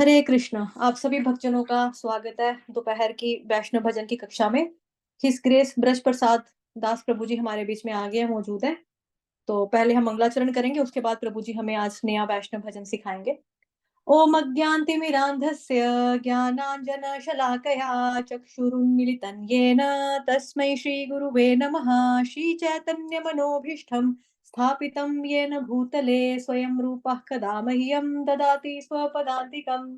हरे कृष्ण। आप सभी भक्तजनों का स्वागत है दोपहर की वैष्णव भजन की कक्षा में। हिस ग्रेस ब्रज प्रसाद दास प्रभु जी हमारे बीच में आ गए मौजूद है। तो पहले हम मंगलाचरण करेंगे, उसके बाद प्रभु जी हमें आज नया वैष्णव भजन सिखाएंगे। ओम अज्ञानतिमिरान्धस्य ज्ञानाञ्जनशलाकया चक्षुरुन्मिलितं येन तस्मै श्रीगुरुवे नमः। श्रीचैतन्यमनोभीष्टं स्थापितं येन भूतले स्वयं रूपः कदा मह्यं ददाति स्वपदान्तिकम्।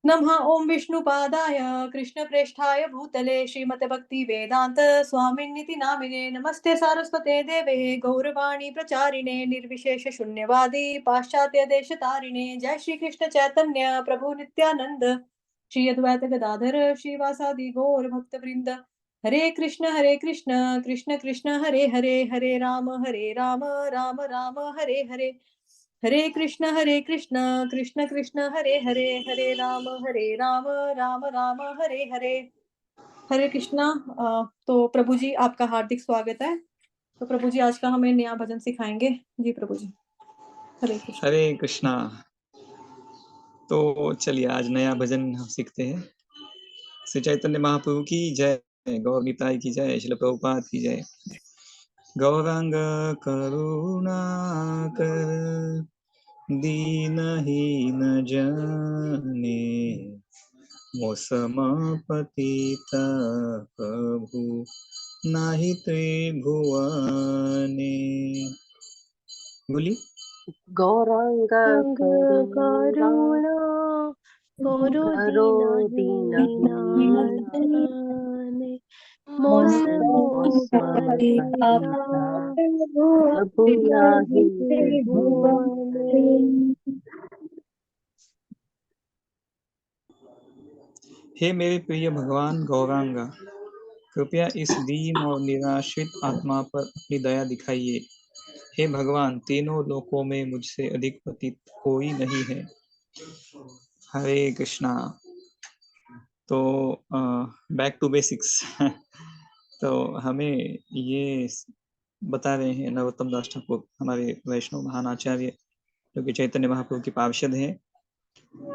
नमः ओम विष्णुपादाय कृष्णप्रेष्ठाय भूतले श्रीमते भक्ति वेदांत स्वामिन्निति नामिने नमस्ते सारस्वते देवे गौरवाणी प्रचारिणे निर्विशेष शून्यवादी पाश्चात्य देश तारिणे। जय श्री कृष्ण चैतन्य प्रभु नित्यानंद श्री अद्वैत गदाधर श्रीवासादि गौर भक्त वृंद। हरे कृष्ण कृष्ण कृष्ण हरे हरे, हरे राम राम राम हरे हरे। हरे कृष्ण कृष्ण कृष्ण हरे हरे, हरे राम राम राम हरे हरे। हरे कृष्णा। तो प्रभु जी आपका हार्दिक स्वागत है। तो प्रभु जी आज का हमें नया भजन सिखाएंगे। जी प्रभु जी। हरे कृष्ण। हरे कृष्णा। तो चलिए आज नया भजन हम सीखते हैं। श्री चैतन्य महाप्रभु की जय, गौर निताई की जय, श्रील प्रभुपाद की जय। गौरांग करुणाकर दीनहीन जने मौसम पतिता प्रभु नाही त्रिभुवने। बोली गौरांग करुणा करो करो दीनहीनाने मोसमो मोसमोपतिता प्रभु नाही त्रिभुवने। हे मेरे प्रिय भगवान गौरांगा, कृपया इस दीन और निराश्रित आत्मा पर अपनी दया दिखाइए। हे भगवान, तीनों लोकों में मुझसे अधिक पतित कोई नहीं है। हरे कृष्णा। तो बैक टू बेसिक्स। तो हमें ये बता रहे हैं नरोत्तम दास ठाकुर, हमारे वैष्णव महान आचार्य, जो कि चैतन्य महाप्रभु के पार्षद हैं।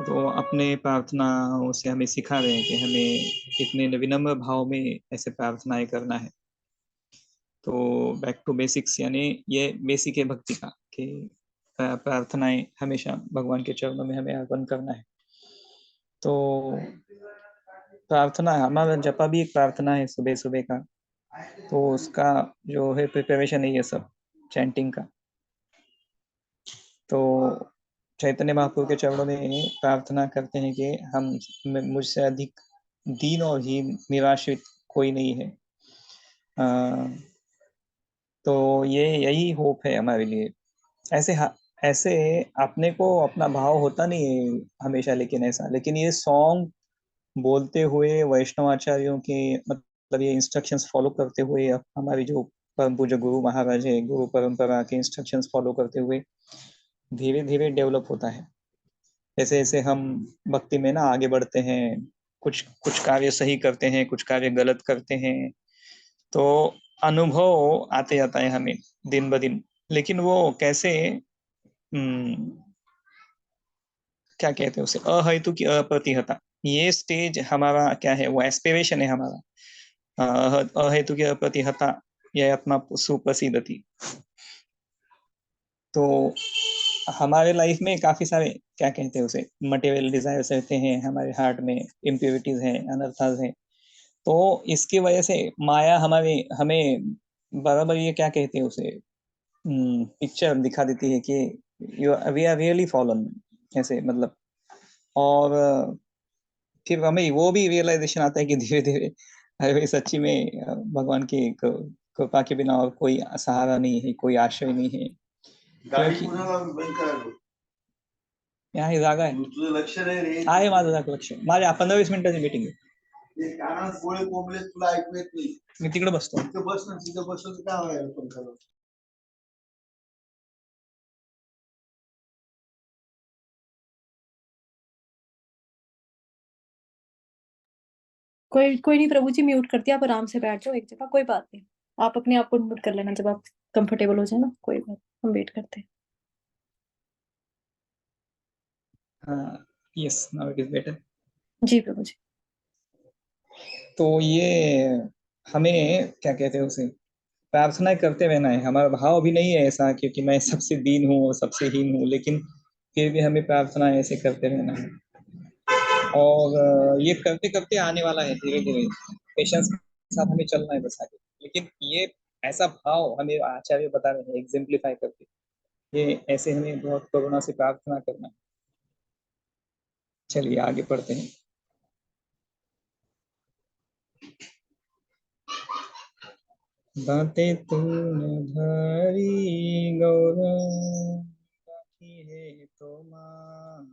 तो अपने प्रार्थनाओं से हमें सिखा रहे हैं कि हमें कितने विनम्र भाव में ऐसे प्रार्थनाएं करना है। तो बैक टू बेसिक्स, यानी ये बेसिक है भक्ति का कि प्रार्थनाएं हमेशा भगवान के चरणों में हमें अर्पण करना है। तो प्रार्थना, हमारा जपा भी एक प्रार्थना है सुबह सुबह का। तो उसका जो है प्रिपरेशन है ये सब चैंटिंग का। तो चैतन्य महाप्रभु के चरणों में प्रार्थना करते हैं कि हम मुझसे अधिक दीन और हीन निराश्रित कोई नहीं है। तो ये यही होप है हमारे लिए। ऐसे अपने को अपना भाव होता नहीं है हमेशा, लेकिन ये सॉन्ग बोलते हुए वैष्णव आचार्यों के मतलब ये इंस्ट्रक्शंस फॉलो करते हुए, हमारी जो परम पूज्य गुरु महाराज है, गुरु परंपरा के इंस्ट्रक्शंस फॉलो करते हुए धीरे धीरे डेवलप होता है। जैसे जैसे हम भक्ति में ना आगे बढ़ते हैं, कुछ कुछ कार्य सही करते हैं, कुछ कार्य गलत करते हैं, तो अनुभव आते जाता है हमें दिन ब दिन। लेकिन वो कैसे क्या कहते हैं उसे, अहेतु की अप्रतिहता, ये स्टेज हमारा क्या है, वो एस्पिरेशन है हमारा। अहेतु की अप्रतिहता यह आत्मा सुप्रसिद्धति। तो हमारे लाइफ में काफी सारे क्या कहते हैं उसे, मटेरियल डिजायर्स रहते हैं हमारे हार्ट में, इम्प्योरिटीज हैं, अनर्थास हैं। तो इसकी वजह से माया हमारे हमें बराबर ये क्या कहते हैं उसे, पिक्चर दिखा देती है कि वी आर रियली फॉलन, ऐसे मतलब। और फिर हमें वो भी रियलाइजेशन आता है कि धीरे धीरे अरे सच्ची में भगवान की कृपा के बिना और कोई सहारा नहीं है, कोई आश्रय नहीं है। यहाँ ही जागा आहे, तुझं लक्ष नाही रे, आहे माझं लक्ष, माझ्या 15-20 मिनिटाची मीटिंग आहे। कानात गोळे कोंबले, तुला ऐकू येत नाही, मी तिकडे बसतो, तिथे बस ना, तिथे बसतो तर काय व्हायला पण खरं। कोई नहीं प्रभु जी, म्यूट कर दिया। आप आराम से बैठ जाओ एक जगह, कोई बात नहीं। आप अपने आप को म्यूट कर लेना जब आप कंफर्टेबल हो जाए ना, कोई बात, हम वेट करते हैं। Yes, now it is better. जी प्रभु जी। तो ये हमें क्या कहते हैं उसे, प्रार्थना करते रहना है। हमारा भाव भी नहीं है ऐसा क्योंकि मैं सबसे दीन हूँ और सबसे हीन हूँ, लेकिन फिर भी हमें प्रार्थना ऐसे करते रहना है। और ये करते करते आने वाला है धीरे धीरे, पेशेंस के साथ हमें चलना है बस आगे। लेकिन ये ऐसा भाव हमें आचार्य बता रहे हैं एग्जेम्पलीफाई करके, ये ऐसे हमें बहुत करुणा से प्रार्थना करना है। चलिए आगे पढ़ते हैं। बातें तूने धरी गौरव की है तो माँ,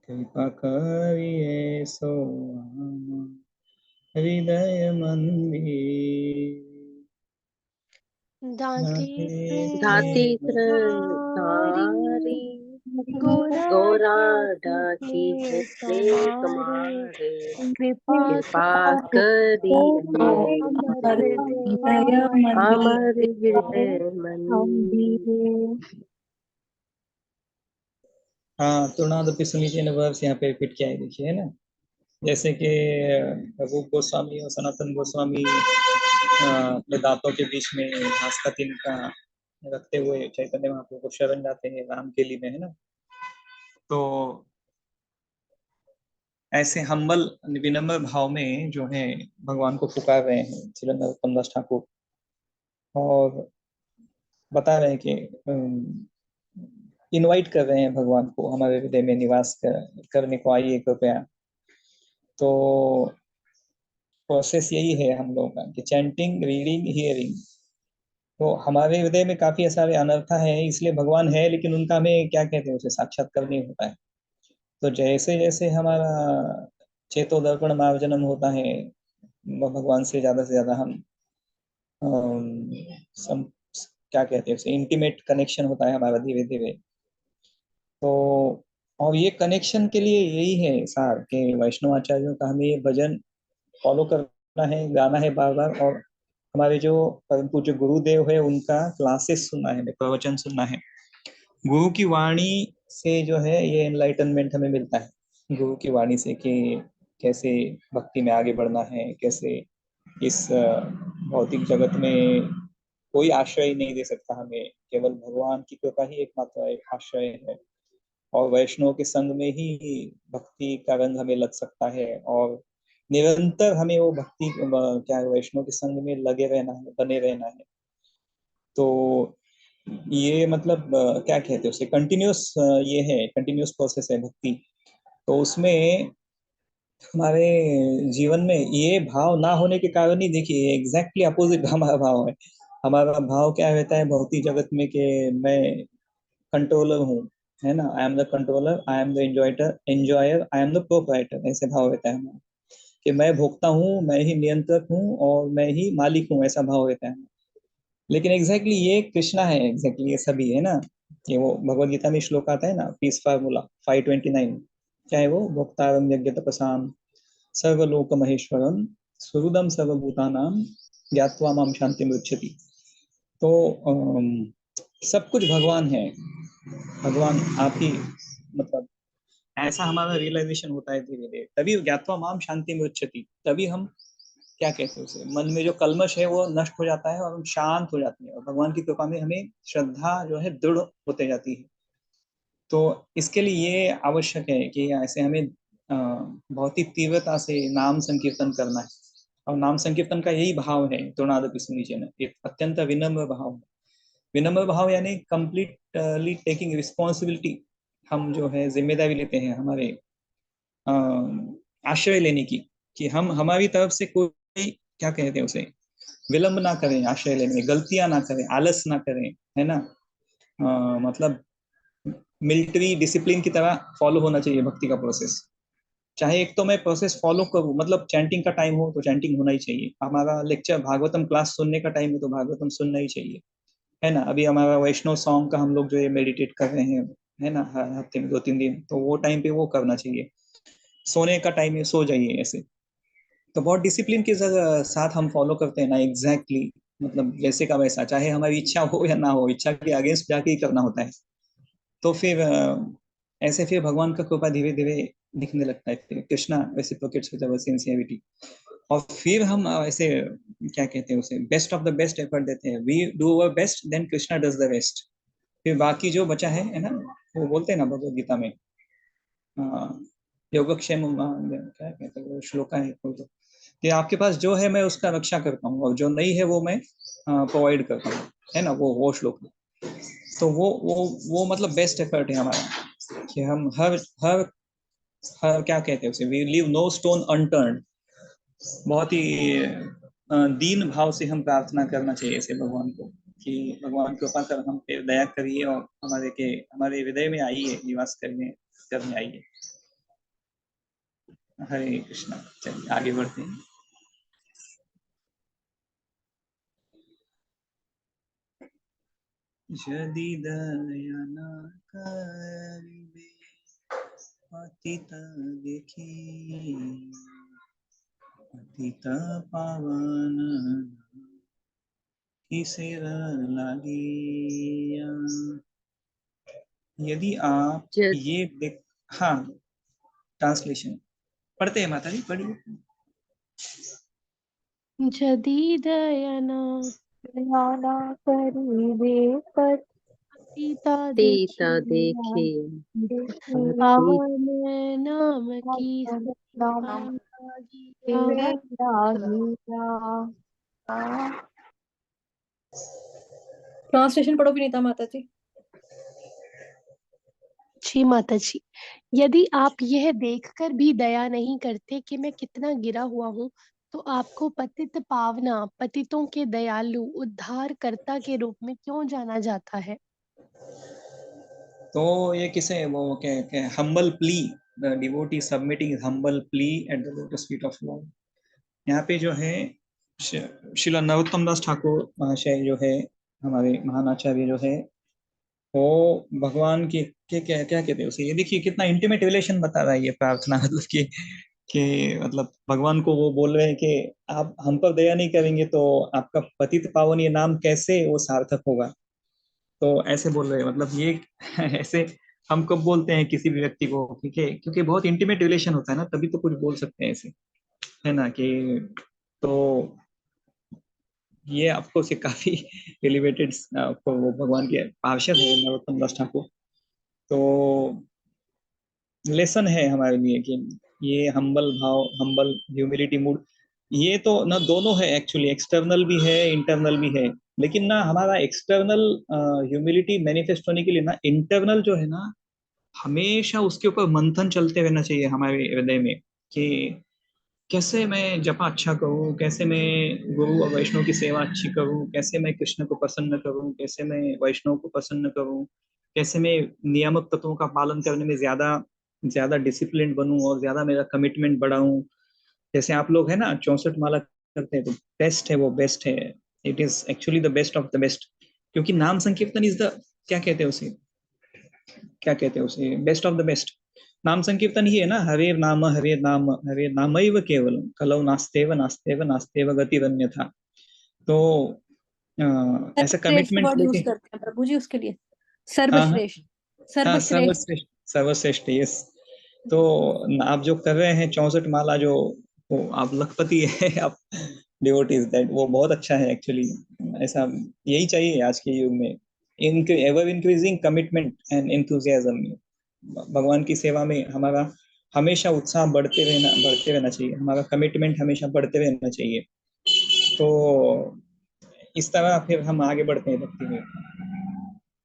कृपा करिए सो हृदय मंदिर। दाती धाती धारी धारी गोरा गौरा डाकी डाकी है है तुम्हारे तुम्हारे, कृपा कृपा करिए करिए अमर हृदय अमर मंदिर हृदय मंदिर। हाँ, तुर्णादपि सुनीति ने वर्ब्स यहाँ पे रिपीट किया है, देखिए है ना। जैसे कि रूप गोस्वामी और सनातन गोस्वामी अपने दांतों के बीच में घास का तिनका रखते हुए चैतन्य महाप्रभु को शरण जाते हैं राम के लिए, है ना। तो ऐसे हम्बल विनम्र भाव में जो है भगवान को पुकार रहे हैं श्री नरोत्तम दास ठाकुर, और बता रहे हैं कि इनवाइट कर रहे हैं भगवान को हमारे हृदय में निवास करने को, आइए कृपया। तो प्रोसेस यही है हम लोगों का कि चैंटिंग, रीडिंग, हियरिंग। तो हमारे हृदय में काफी सारे अनर्था है, इसलिए भगवान है, लेकिन उनका हमें क्या कहते हैं उसे साक्षात्कार नहीं होता है। तो जैसे जैसे हमारा चेतो दर्पण मार्जनम होता है, भगवान से ज्यादा हम सम, क्या कहते हैं उसे इंटीमेट कनेक्शन होता है हमारा धीरे धीरे। तो और ये कनेक्शन के लिए यही है सार के वैष्णव आचार्यों का हमें ये भजन फॉलो करना है, गाना है बार बार, और हमारे जो परम पूज्य गुरुदेव है उनका क्लासेस सुनना है, प्रवचन सुनना है। गुरु की वाणी से जो है ये एनलाइटनमेंट हमें मिलता है, गुरु की वाणी से कि कैसे भक्ति में आगे बढ़ना है, कैसे इस भौतिक जगत में कोई आश्रय नहीं दे सकता हमें, केवल भगवान की कृपा ही एकमात्र एक आश्रय है। और वैष्णव के संग में ही भक्ति का रंग हमें लग सकता है, और निरंतर हमें वो भक्ति क्या वैष्णव के संग में लगे रहना है, बने रहना है। तो ये मतलब क्या कहते हैं उसे कंटिन्यूस, ये है कंटिन्यूस प्रोसेस है भक्ति। तो उसमें हमारे जीवन में ये भाव ना होने के कारण ही देखिए एग्जैक्टली अपोजिट हमारा भाव है। हमारा भाव क्या रहता है भौतिक जगत में कि मैं कंट्रोलर हूँ, है ना, I am the controller, I am the enjoyer, I am the proprietor, ऐसे भाव रहता है हमारा कि मैं भोक्ता हूँ, मैं ही नियंत्रक हूँ और मैं ही मालिक हूँ, ऐसा भाव रहता है। लेकिन एग्जैक्टली ये कृष्णा है, एग्जैक्टली ये सभी है ना। ये वो भगवत गीता में श्लोक आता है ना, पीस फार्मूला 529, क्या है वो, भोक्तारम यज्ञ तपसाम सर्वलोक महेश्वरम सुहृदम सर्वभूतानां ज्ञात्वा माम शांति मृच्छति। तो सब कुछ भगवान है, भगवान आप ही, मतलब ऐसा हमारा रियलाइजेशन होता है धीरे धीरे, तभी ज्ञात्वा माम शांति मृच्छति, तभी हम क्या कहते हैं उसे, मन में जो कल्मश है वो नष्ट हो जाता है और हम शांत हो जाते हैं, और भगवान की कृपा में हमें श्रद्धा जो है दृढ़ होते जाती है। तो इसके लिए ये आवश्यक है कि ऐसे हमें बहुत ही तीव्रता से नाम संकीर्तन करना है। और नाम संकीर्तन का यही भाव है तुर्णादपि सुनीचे न, एक अत्यंत विनम्र भाव। विनम्र भाव यानी कंप्लीटली टेकिंग रिस्पॉन्सिबिलिटी, हम जो है जिम्मेदारी लेते हैं हमारे आश्रय लेने की, कि हम हमारी तरफ से कोई क्या कहते हैं उसे विलंब ना करें आश्रय लेने में, गलतियां ना करें, आलस ना करें, है ना। मतलब मिलिट्री डिसिप्लिन की तरह फॉलो होना चाहिए भक्ति का प्रोसेस। चाहे एक तो मैं प्रोसेस फॉलो करूँ, मतलब चैंटिंग का टाइम हो तो चैंटिंग होना ही चाहिए, हमारा लेक्चर भागवतम क्लास सुनने का टाइम है तो भागवतम सुनना ही चाहिए, है ना। अभी हमारा वैष्णव सॉन्ग का हम लोग जो ये मेडिटेट कर रहे हैं, है ना, हर हफ्ते में 2-3 दिन, तो वो टाइम पे वो करना चाहिए। सोने का टाइम है सो जाइए, ऐसे। तो बहुत डिसिप्लिन के साथ हम फॉलो करते हैं ना, एग्जैक्टली मतलब जैसे का वैसा, चाहे हमारी इच्छा हो या ना हो, इच्छा के अगेंस्ट जाके ही करना होता है। तो फिर ऐसे फिर भगवान का कृपा धीरे धीरे दिखने लगता है, फिर Krishna reciprocates with our sincerity, और फिर हम ऐसे क्या कहते हैं उसे, best of the best effort देते हैं, we do our best then Krishna does the rest. फिर बाकी जो बचा है ना, वो बोलते हैं ना भगवत गीता में, योगक्षेम क्या कहते हैं वो श्लोका है कोई तो, कि आपके पास जो है मैं उसका रक्षा करता हूँ और जो नहीं है वो मैं प्रोवाइड करता हूँ, है ना, वो श्लोक। तो वो मतलब बेस्ट एफर्ट है हमारा, कि हम हर हर हर क्या कहते हैं उसे, we leave no stone unturned. बहुत ही दीन भाव से हम प्रार्थना करना चाहिए ऐसे भगवान को, कि भगवान कृपा कर हम पे दया करिए और हमारे हृदय में आइए, निवास करने करने आइए। हरे कृष्णा। चलिए आगे बढ़ते हैं। यदि दया न करिबे पतित देखी, पतित पावन किसे लागिया। यदि आप ज- ये देख, हाँ ट्रांसलेशन पढ़ते हैं माता जी, पढ़िए। यदि दया न दयाना करीबे पतिता पतिता देखिया, देखे पति पावन नाम की सेवा नाम लागिया। ट्रांसलेशन पढ़ो विनीता माता जी। जी माता जी, यदि आप यह देखकर भी दया नहीं करते कि मैं कितना गिरा हुआ हूँ, तो आपको पतित पावना, पतितों के दयालु उद्धारकर्ता के रूप में क्यों जाना जाता है? तो ये किसे वो क्या humble plea, the devotee submitting humble plea at the lotus feet of Lord. यहाँ पे जो है श्रील नरोत्तम दास ठाकुर महाशय जो है, हमारे महानाचार्य जो है, वो भगवान के क्या कहते हैं उसे, ये देखिए कितना इंटीमेट रिलेशन बता रहा है ये प्रार्थना, मतलब कि मतलब भगवान को वो बोल रहे हैं कि आप हम पर दया नहीं करेंगे तो आपका पतित पावन ये नाम कैसे वो सार्थक होगा। तो ऐसे बोल रहे हैं, मतलब ये ऐसे हम कब बोलते हैं किसी भी व्यक्ति को, क्योंकि क्योंकि बहुत इंटीमेट रिलेशन होता है ना, तभी तो कुछ बोल सकते हैं ऐसे, है ना कि। तो ये आपको से काफी एलिवेटेड आपको वो भगवान के पार्षद है नरोत्तम दास ठाकुर। तो लेसन है हमारे लिए कि ये हम्बल भाव, हम्बल ह्यूमिलिटी मूड, ये तो ना दोनों है एक्चुअली, एक्सटर्नल भी है इंटरनल भी है। लेकिन ना हमारा एक्सटर्नल ह्यूमिलिटी मैनिफेस्ट होने के लिए ना, इंटरनल जो है ना, हमेशा उसके ऊपर मंथन चलते रहना चाहिए हमारे हृदय में, कि कैसे मैं जपा अच्छा करूं, कैसे मैं गुरु और वैष्णव की सेवा अच्छी करूं, कैसे मैं कृष्ण को प्रसन्न करूं, कैसे मैं वैष्णव को प्रसन्न करूं, कैसे मैं नियामक तत्वों का पालन करने में ज्यादा ज्यादा डिसिप्लिन बनूं और ज्यादा मेरा कमिटमेंट बढ़ाऊं। जैसे आप लोग है ना 64 माला करते हैं, तो बेस्ट है, वो बेस्ट है। It is actually the best of the best, क्योंकि नाम संकीर्तन इज द, क्या कहते हैं उसे, क्या कहते हैं उसे, बेस्ट ऑफ द बेस्ट। नाम संकीर्तन ही है ना, हरे नाम हरे नाम हरे नामैव केवलम कलौ नास्तेव नास्तेव नास्तेव गतिरन्यथा। तो ऐसा सर्वश्रेष्ठ कमिटमेंट वर्ड यूज लेके, करते हैं प्रभु जी उसके लिए। हाँ हाँ सर्वश्रेष्ठ, हाँ, सर्वश्रेष्ठ। सर्वश्रेष्ठ, सर्वश्रेष्ठ, यस। तो आप जो कर रहे हैं 64 माला जो, वो आप लखपति है आप डिवोटीज दैट, वो बहुत अच्छा है एक्चुअली। ऐसा यही चाहिए आज के युग में, ever increasing commitment and enthusiasm. भगवान की सेवा में हमारा हमेशा उत्साह बढ़ते रहना चाहिए, हमारा कमिटमेंट हमेशा बढ़ते रहना चाहिए। तो इस तरह फिर हम आगे बढ़ते हैं भक्ति में।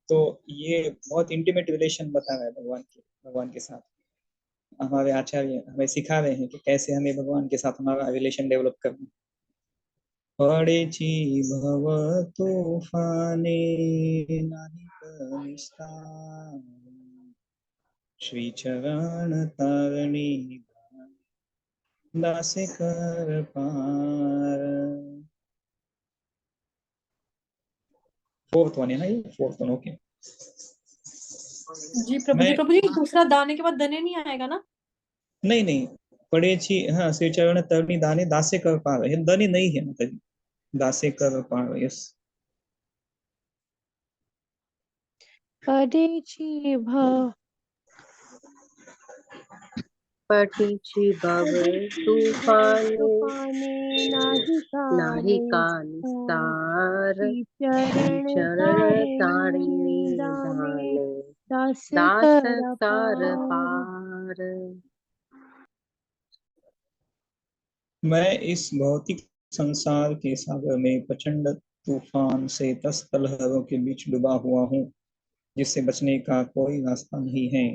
तो ये बहुत इंटीमेट रिलेशन बता रहा है भगवान के साथ। हमारे आचार्य हमें सिखा रहे हैं कि कैसे हमें भगवान के साथ हमारा रिलेशन डेवलप करना है। पड़ेछि भव तूफाने नाहिक निस्तार, श्री चरण तारणी दासे कर पार। फोर्थ वन है ना, ये फोर्थ वन, ओके। जी प्रभु जी। मैं प्रभु जी दूसरा दाने के बाद दने नहीं आएगा ना? नहीं नहीं, पड़ेछि, हाँ, श्री चरण तरणी दाने दासे कर पार, ये दनी नहीं है मतलब, दासे कर पार, यस। पडेची भा पटीची भव तूफाने तूफाने नाही नाहिका का निस्तार निस्तार चरण चरण तारिणी धामे धामे दास दास कर कर पार। पार। मैं इस भौतिक संसार के सागर में प्रचंड तूफान से त्रस्त लहरों के बीच डूबा हुआ हूँ, जिससे बचने का कोई रास्ता नहीं है।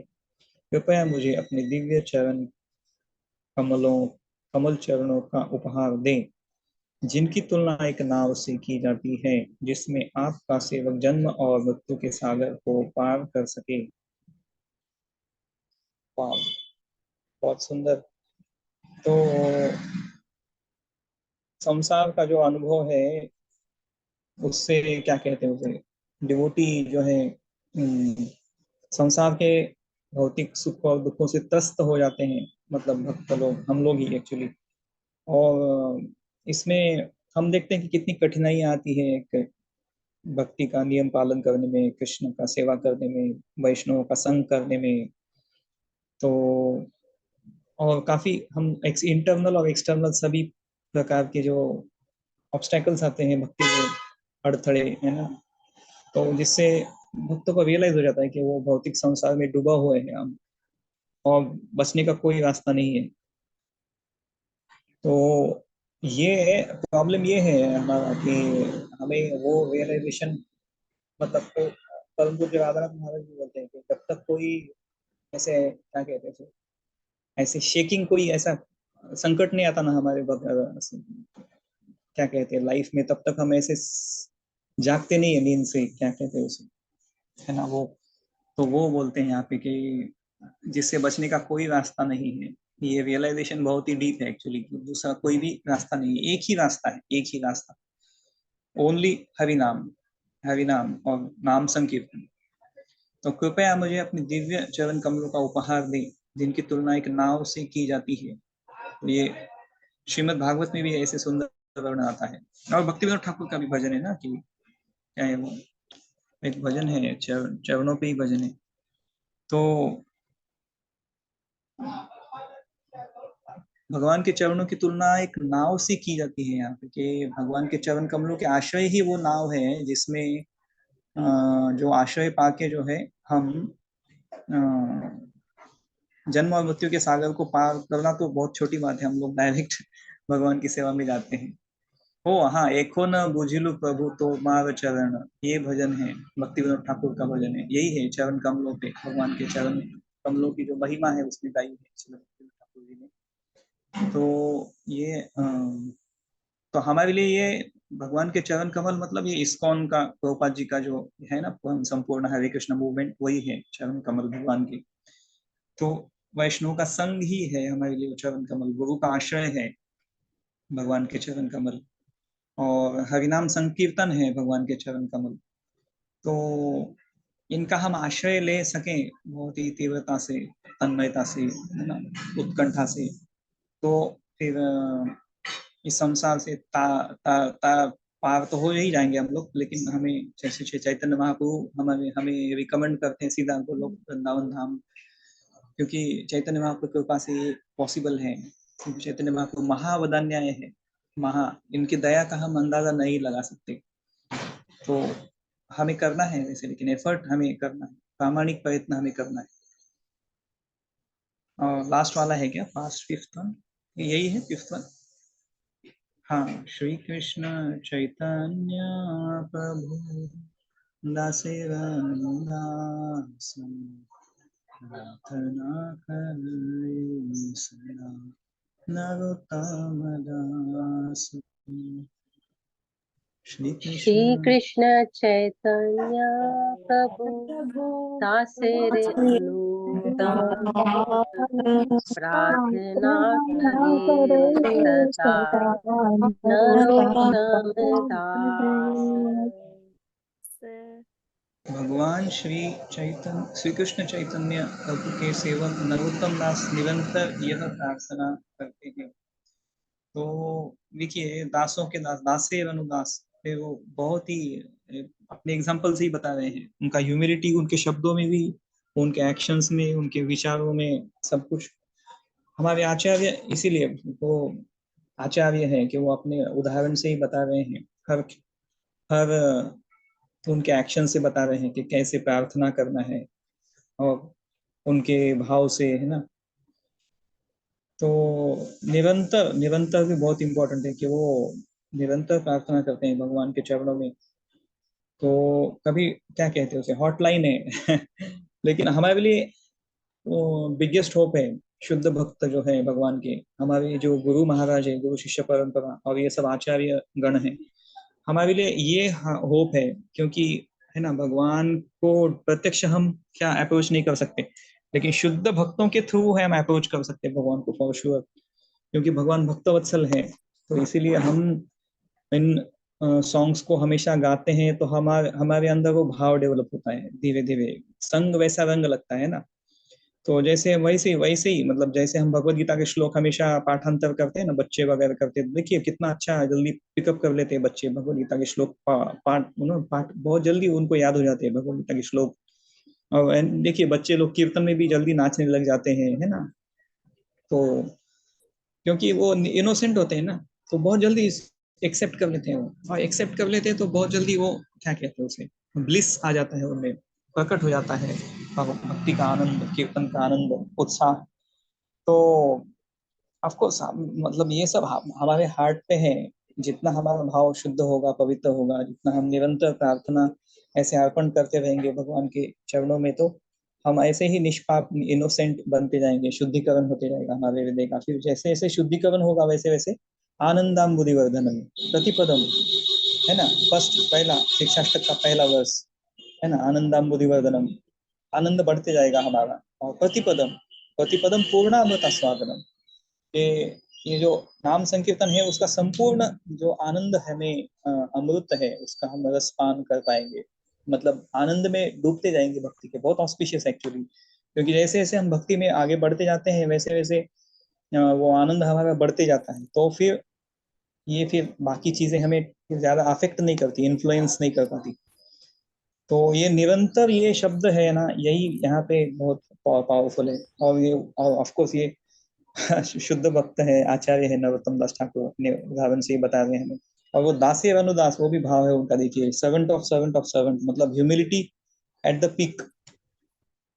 कृपया मुझे अपने दिव्य चरण कमल चरणों का उपहार दें, जिनकी तुलना एक नाव से की जाती है, जिसमें आपका सेवक जन्म और मृत्यु के सागर को पार कर सके। वाह, बहुत सुंदर। तो संसार का जो अनुभव है, उससे क्या कहते हैं उसे, डिवोटी जो है संसार के भौतिक सुख और दुखों से त्रस्त हो जाते हैं, मतलब भक्त लोग, हम लोग ही एक्चुअली। और इसमें हम देखते हैं कि कितनी कठिनाइयाँ आती है एक भक्ति का नियम पालन करने में, कृष्ण का सेवा करने में, वैष्णव का संग करने में। तो और काफी हम इंटरनल और एक्सटर्नल सभी प्रकार के जो ऑब्स्टेकल्स आते हैं भक्ति में, अड़थड़े, है ना, तो जिससे भक्तों को रियलाइज हो जाता है कि वो भौतिक संसार में डूबा हुए हैं हम, और बचने का कोई रास्ता नहीं है। तो ये प्रॉब्लम ये है हमारा कि हमें वो रियलाइजेशन, मतलब तो परम पूज्य राधानाथ महाराज जी बोलते हैं कि जब तक कोई ऐसे क्या कहते हैं ऐसे शेकिंग, कोई ऐसा संकट नहीं आता ना हमारे क्या कहते हैं लाइफ में, तब तक हम ऐसे जागते नहीं है नींद से, क्या कहते हैं उसे, है ना वो। तो वो बोलते हैं यहाँ पे कि जिससे बचने का कोई रास्ता नहीं है। ये रियलाइजेशन बहुत ही डीप है एक्चुअली, कि दूसरा कोई भी रास्ता नहीं है, एक ही रास्ता है, एक ही रास्ता, ओनली हरि नाम, हरि नाम और नाम संकीर्तन। तो कृपया मुझे अपने दिव्य चरण कमलों का उपहार दें, जिनकी तुलना एक नाव से की जाती है। ये श्रीमद् भागवत में भी ऐसे सुंदर वर्णन आता है। और भक्ति विनोद ठाकुर का भी भजन है ना, कि क्या है वो, एक भजन है, चरणों पे ही भजन है। तो भगवान के चरणों की तुलना एक नाव से की जाती है यहाँ पे, कि भगवान के चरण कमलों के आश्रय ही वो नाव है, जिसमें जो आश्रय पाके जो है हम जन्म और मृत्यु के सागर को पार करना तो बहुत छोटी बात है, हम लोग डायरेक्ट भगवान की सेवा में जाते हैं। ओ हाँ, एको न बुझिलु प्रभु तो मार चरण, ये भजन है, भक्ति विनोद ठाकुर का भजन है, यही है चरण कमलों पे, भगवान के चरण कमलों की जो महिमा है उसमें गाई है श्रीमद् भक्ति विनोद ठाकुर जी ने। तो ये तो हमारे लिए ये भगवान के चरण कमल, मतलब ये इस्कॉन का, प्रभुपाद जी का जो है ना संपूर्ण हरे कृष्ण मूवमेंट, वही है चरण कमल भगवान के। तो वैष्णव का संग ही है हमारे लिए चरण कमल, गुरु का आश्रय है भगवान के चरण कमल, और हरिनाम संकीर्तन है भगवान के चरण कमल। तो इनका हम आश्रय ले सकें बहुत ही तीव्रता से, तन्मयता से, है ना, उत्कंठा से, तो फिर इस संसार से पार तो हो ही जाएंगे हम लोग। लेकिन हमें जैसे श्री चैतन्य महाप्रभु हमें हमें रिकमेंड करते हैं सीधा गोलोक वृंदावन धाम, क्योंकि चैतन्य महाप्रभु की कृपा से ये पॉसिबल है, क्योंकि चैतन्य महाप्रभु महावदान्याय है, महा, इनकी दया का हम अंदाजा नहीं लगा सकते। तो हमें करना है वैसे, लेकिन एफर्ट हमें करना है, प्रामाणिक प्रयत्न हमें करना है। और लास्ट वाला है क्या, फास्ट फिफ्थ वन, यही है फिफ्थ वन। हाँ, श्री कृष्ण चैतन्य प्रभु दास प्रार्थना करे सदा नरोत्तम दास। श्री श्री कृष्ण कृष्ण चैतन्य प्रभु प्रभु दासेरे अनुदास प्रार्थना करे सदा नरोत्तम दास। भगवान श्री कृष्ण चैतन्य प्रभु के सेवक नरोत्तम दास निरंतर यह प्रार्थना करते हैं। तो देखिए, दासों के दास, दासे अनुदास, फिर वो बहुत ही अपने एग्जाम्पल से ही बता रहे हैं, उनका ह्यूमिलिटी उनके शब्दों में भी, उनके एक्शंस में, उनके विचारों में, सब कुछ। हमारे आचार्य इसीलिए वो आचार्य हैं कि वो अपने उदाहरण से ही बता रहे हैं, हर हर उनके एक्शन से बता रहे हैं कि कैसे प्रार्थना करना है, और उनके भाव से, है ना। तो निरंतर निरंतर भी बहुत इंपॉर्टेंट है कि वो निरंतर प्रार्थना करते हैं भगवान के चरणों में। तो कभी क्या कहते हैं उसे, हॉटलाइन है लेकिन हमारे लिए वो बिगेस्ट होप है। शुद्ध भक्त जो है भगवान के, हमारे जो गुरु महाराज है, गुरु शिष्य परंपरा और ये सब आचार्य गण है, हमारे लिए ये होप है। क्योंकि है ना, भगवान को प्रत्यक्ष हम क्या अप्रोच नहीं कर सकते, लेकिन शुद्ध भक्तों के थ्रू है हम अप्रोच कर सकते हैं भगवान को, फॉर श्योर। क्योंकि भगवान भक्तवत्सल है, तो इसीलिए हम इन सॉन्ग्स को हमेशा गाते हैं, तो हमारे हमारे अंदर वो भाव डेवलप होता है धीरे धीरे। संग वैसा रंग लगता है ना। तो जैसे वैसे ही मतलब जैसे हम भगवत गीता के श्लोक हमेशा पाठांतर करते हैं ना, बच्चे वगैरह करते हैं, देखिए कितना अच्छा जल्दी पिकअप कर लेते हैं बच्चे भगवत गीता के श्लोक, पाठ बहुत जल्दी उनको याद हो जाते हैं भगवत गीता के श्लोक। और देखिए बच्चे लोग कीर्तन में भी जल्दी नाचने लग जाते हैं, है ना। तो क्योंकि वो इनोसेंट होते हैं ना, तो बहुत जल्दी एक्सेप्ट कर लेते हैं वो, और एक्सेप्ट कर लेते हैं तो बहुत जल्दी वो क्या कहते हैं उसे, ब्लिस आ जाता है उनमें, प्रकट हो जाता है भक्ति का आनंद, कीर्तन का आनंद, उत्साह। तो ऑफ कोर्स मतलब ये सब हमारे हार्ट पे है। जितना हमारा भाव शुद्ध होगा, पवित्र होगा, जितना हम निरंतर प्रार्थना ऐसे अर्पण करते रहेंगे भगवान के चरणों में, तो हम ऐसे ही निष्पाप इनोसेंट बनते जाएंगे, शुद्धिकरण होते जाएगा हमारे हृदय का। फिर जैसे जैसे शुद्धिकरण होगा वैसे वैसे आनंदाम बुद्धिवर्धनम प्रतिपदम, है ना। फर्स्ट पहला शिक्षाष्टक का पहला वर्ष, है ना, आनंदाम बुद्धिवर्धनम, आनंद बढ़ते जाएगा हमारा। और प्रतिपदम, प्रतिपदम पूर्णामृत स्वादनम, ये ये जो नाम संकीर्तन है उसका संपूर्ण जो आनंद हमें अमृत है उसका हम रसपान कर पाएंगे। मतलब आनंद में डूबते जाएंगे भक्ति के। बहुत ऑस्पिशियस एक्चुअली, क्योंकि जैसे जैसे हम भक्ति में आगे बढ़ते जाते हैं वैसे वैसे वो आनंद हमारा बढ़ते जाता है। तो फिर ये फिर बाकी चीजें हमें फिर ज्यादा अफेक्ट नहीं करती, इन्फ्लुएंस नहीं कर पाती। तो ये निरंतर ये शब्द है ना, यही यहाँ पे बहुत पावरफुल है। और ये और ऑफ कोर्स ये शुद्ध भक्त है, आचार्य है नरोत्तम दास ठाकुर, अपने उदाहरण से ही बता रहे हैं हमें। और वो दासी अनुदास, वो भी भाव है उनका, देखिए servant of servant of servant, मतलब ह्यूमिलिटी एट द पीक,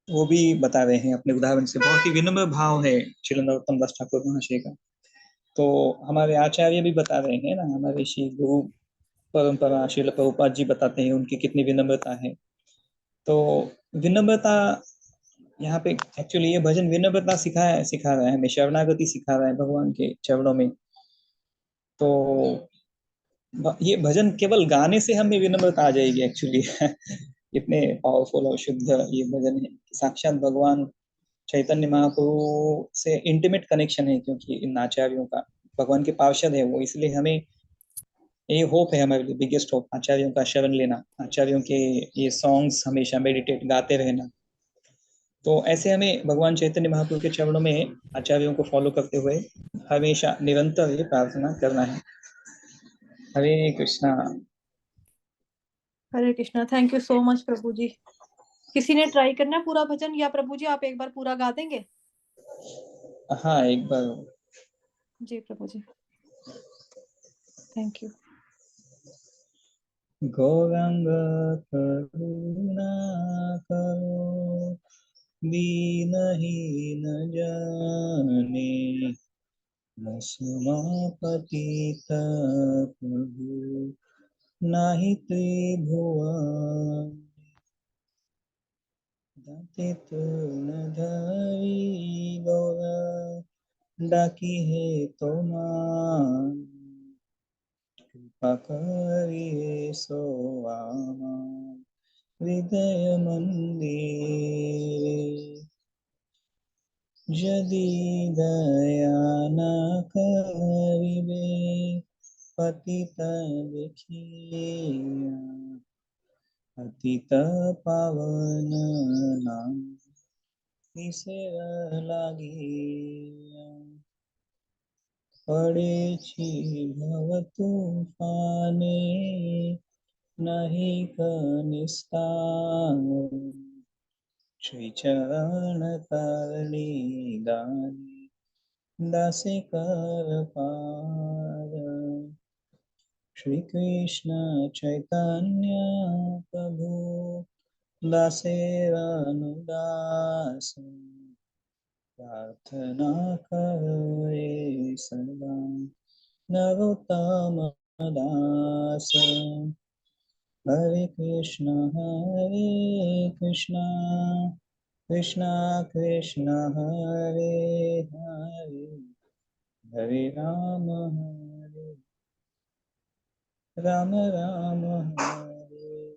वो भी बता रहे हैं अपने उदाहरण से। बहुत ही विनम्र भाव है श्री नरोत्तम दास ठाकुर महाशय का। तो हमारे आचार्य भी बता रहे हैं ना, हमारे श्री गुरु परंपरा श्रील प्रभुपाद जी बताते हैं उनकी कितनी विनम्रता है। तो विनम्रता यहाँ पे एक्चुअली ये भजन विनम्रता सिखा रहा है हमें, शरणागति सिखा रहा है भगवान के चरणों में। तो ये भजन केवल गाने से हमें विनम्रता आ जाएगी एक्चुअली इतने पावरफुल और शुद्ध ये भजन है। साक्षात भगवान चैतन्य महाप्रभु से इंटीमेट कनेक्शन है, क्योंकि इन आचार्यों का भगवान के पार्षद है वो, इसलिए हमें ये होप है, हमारे लिए बिगेस्ट होप, आचार्यों का शरण लेना, आचार्यों के ये सॉन्ग्स हमेशा मेडिटेट गाते रहना। तो ऐसे हमें भगवान चैतन्य महाप्रभु के चरणों में आचार्यों को फॉलो करते हुए हमेशा निरंतर ये प्रार्थना करना है। Hare Krishna. Hare Krishna. Thank you so much प्रभु जी। किसी ने ट्राई करना है पूरा भजन, या प्रभु जी आप एक बार पूरा गा देंगे? हाँ एक बार। जी प्रभु जी, थैंक यू। गौरंग करुणा करो, दीनहीन जाने, पतित प्रभु नाही त्रिभुवन, दाते तृण धरी गौरा, डाकी है तोमान, कृपा करिए सो आमा, हृदय मंदिर, यदि दया न करिबे, पतित देखिया, पतित पावन नाम, बिसर लागिया, पड़े छी भव तूफाने, नहीं कनिस्तार, श्री चरण करणी दानी, दासे कर पार। श्री कृष्ण चैतन्य प्रभु दासे अनुदास, प्रार्थना करे सदा नरोत्तम दास। हरे कृष्ण कृष्ण कृष्ण हरे हरे, हरे राम राम राम हरे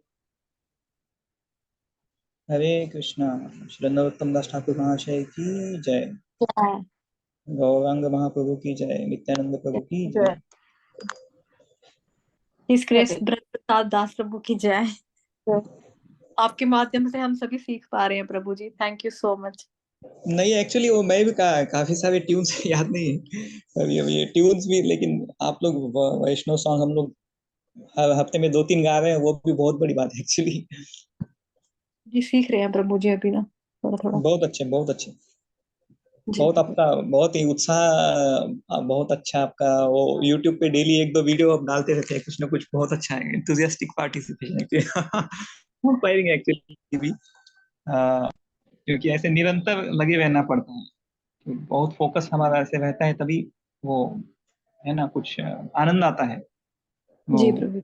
हरे कृष्णा। श्री नरोत्तम दास ठाकुर महाशय की जय। जय गौरांग महाप्रभु की जय। नित्यानंद प्रभु की जय। इस ग्रेस हरे ब्रह्म प्रसाद दास प्रभु की जय। आपके माध्यम से हम सभी सीख पा रहे हैं प्रभु जी, थैंक यू सो मच। नहीं एक्चुअली वो मैं भी काफी सारे ट्यून्स याद नहीं है अभी अभी ये ट्यून्स भी, लेकिन आप लोग वैष्णव सॉन्ग हम लोग हर हफ्ते में 2-3 गा रहे हैं, वो भी बहुत बड़ी बात है एक्चुअली। जी सीख रहे हैं प्रभु जी अभी ना, थोड़ा थोड़ा। बहुत अच्छे, बहुत अच्छे। जी बहुत प्रभु। आपका बहुत ही उत्साह, बहुत अच्छा आपका वो यूट्यूब पे डेली 1-2 वीडियो आप डालते रहते हैं कुछ ना कुछ, बहुत अच्छा है। एंथुसियास्टिक पार्टिसिपेशन इंस्पायरिंग एक्चुअली भी, क्योंकि ऐसे निरंतर लगे रहना पड़ता है, बहुत फोकस हमारा ऐसे रहता है, तभी वो है ना कुछ आनंद आता है वो। जी प्रभु।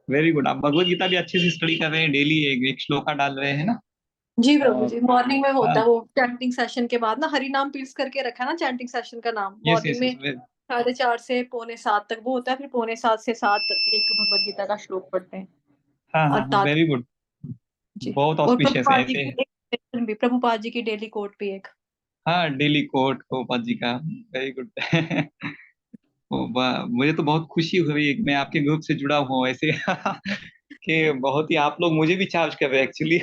Very good. आप भगवत गीता भी अच्छे से स्टडी कर रहे हैं, डेली एक एक श्लोका डाल रहे हैं ना। जी प्रभु और जी, मॉर्निंग में होता है हाँ, वो चैंटिंग सेशन के बाद ना, हरि नाम पील्स करके रखा है ना चैंटिंग सेशन का नाम। यस मॉर्निंग यस में यस, 4:30 से 6:45 तक वो होता है, फिर 6:45 से 7 एक भगवत गीता का श्लोक पढ़ते हैं। हाँ हाँ और हाँ, वेरी गुड। जी, बहुत और ऑस्पिशियस है प्रभुपाद जी ऐसे। की एक session भी, प्रभुपाद जी की डेली कोट भी एक। हाँ, डेली कोट गोपाल जी का, वेरी गुड। मुझे तो बहुत खुशी हुई कि मैं आपके ग्रुप से जुड़ा हुआ हूँ ऐसे कि बहुत ही आप लोग मुझे भी चार्ज कर रहे हैं एक्चुअली।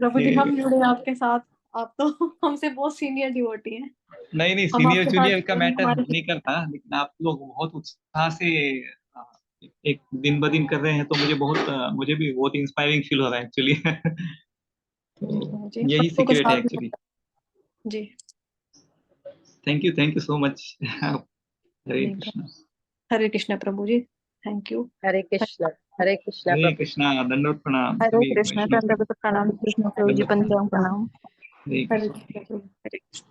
प्रभु जी कि हम जुड़े हैं आपके साथ, आप तो हमसे बहुत सीनियर डिवोटी हैं। नहीं नहीं, हम सीनियर आपके साथ जूनियर का जुड़े हैं, मैटर हमारे नहीं करता, लेकिन आप लोग बहुत उत्साह से अ, एक दिन ब दिन कर रहे हैं, तो मुझे बहुत मुझे भी बहुत इंस्पायरिंग फील हो रहा है एक्चुअली। जी प्रभु जी, यही सबको के सीक्रेट है साथ में। एक्चुअली। जी thank you so much. Hare जी प्रभु। कृष्णा। हरे कृष्ण प्रभु जी, थैंक यू। हरे कृष्ण, हरे कृष्ण हरे प्रभु। कृष्णा, दंडवत प्रणाम हरे सभी कृष्ण, वैष्णव को। दंडवत प्रणाम कृष्ण प्रभु जी, दंडवत प्रणाम। पंचांग प्रणाम। हरे हरे कृष्णा। कृष्ण प्रभु, हरे कृष्ण।